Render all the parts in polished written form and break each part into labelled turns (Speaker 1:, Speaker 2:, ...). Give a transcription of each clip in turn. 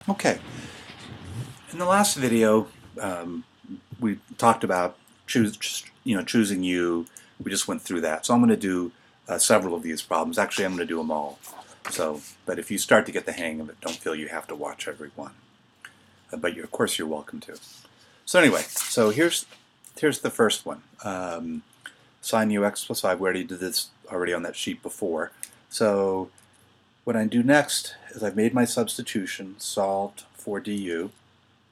Speaker 1: Okay, in the last video, um, we talked about choosing U. We just went through that. So I'm going to do several of these problems. Actually, I'm going to do them all. So, but if you start to get the hang of it, don't feel you have to watch every one. But of course, you're welcome to. So anyway, so here's the first one. Sine ux plus 5. We already did this already on that sheet before. So what I do next is I've made my substitution, solved for du,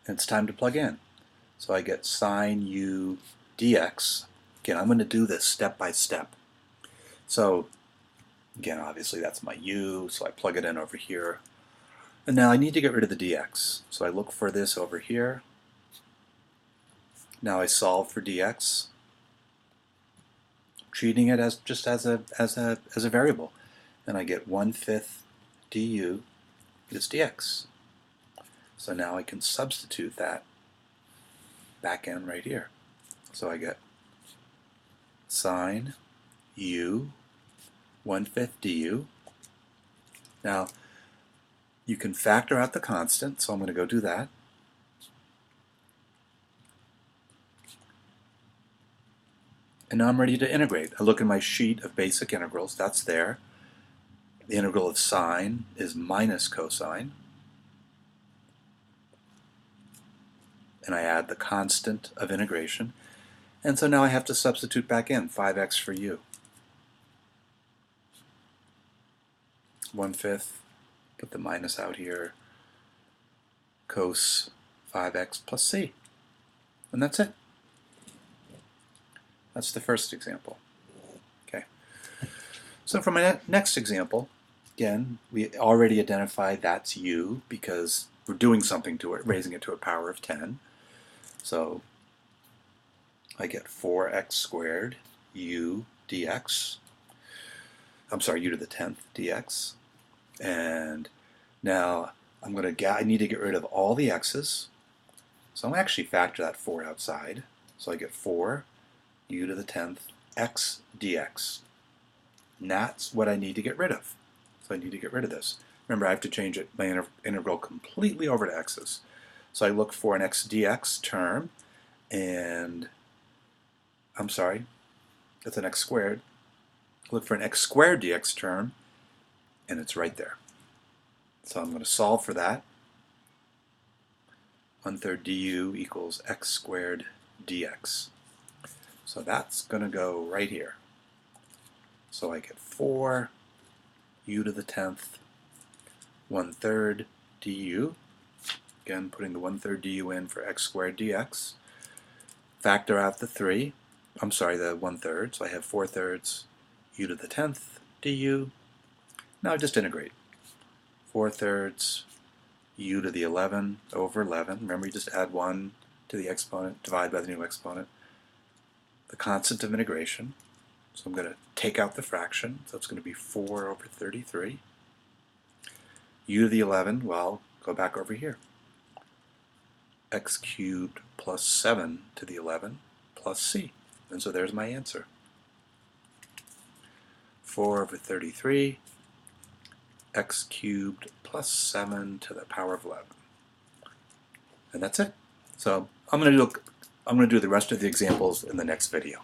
Speaker 1: and it's time to plug in. So I get sine u dx. Again, I'm going to do this step by step. So again, obviously that's my u, so I plug it in over here. And now I need to get rid of the dx. So I look for this over here. Now I solve for dx, treating it as just as a variable. And I get 1/5 du is dx. So now I can substitute that back in right here. So I get sine u 1/5 du. Now you can factor out the constant, so I'm going to go do that. And now I'm ready to integrate. I look in my sheet of basic integrals, that's there. The integral of sine is minus cosine. And I add the constant of integration. And so now I have to substitute back in 5x for u. 1/5, put the minus out here, cos 5x plus c. And that's it. That's the first example. Okay. So for my next example, again, we already identified that's u because we're doing something to it, raising it to a power of 10. So I get 4x squared u dx. I'm sorry, u to the 10th dx. And now I need to get rid of all the x's. So I'm going to actually factor that 4 outside. So I get 4 u to the 10th x dx. And that's what I need to get rid of. So I need to get rid of this. Remember, I have to change my integral completely over to x's. So I look for an x dx term, and I'm sorry, that's an x squared. Look for an x squared dx term, and it's right there. So I'm going to solve for that. 1/3 du equals x squared dx. So that's going to go right here. So I get 4 u to the 10th 1/3 du. Again, putting the 1/3 du in for x squared dx. Factor out the 3. I'm sorry, the 1/3. So I have 4/3 u to the 10th du. Now I just integrate. 4/3 u to the 11 over 11. Remember, you just add 1 to the exponent, divide by the new exponent. The constant of integration. So I'm going to take out the fraction. So it's going to be 4 over 33. U to the 11, well, go back over here. X cubed plus 7 to the 11 plus c. And so there's my answer. 4 over 33, x cubed plus 7 to the power of 11. And that's it. So I'm going to do the rest of the examples in the next video.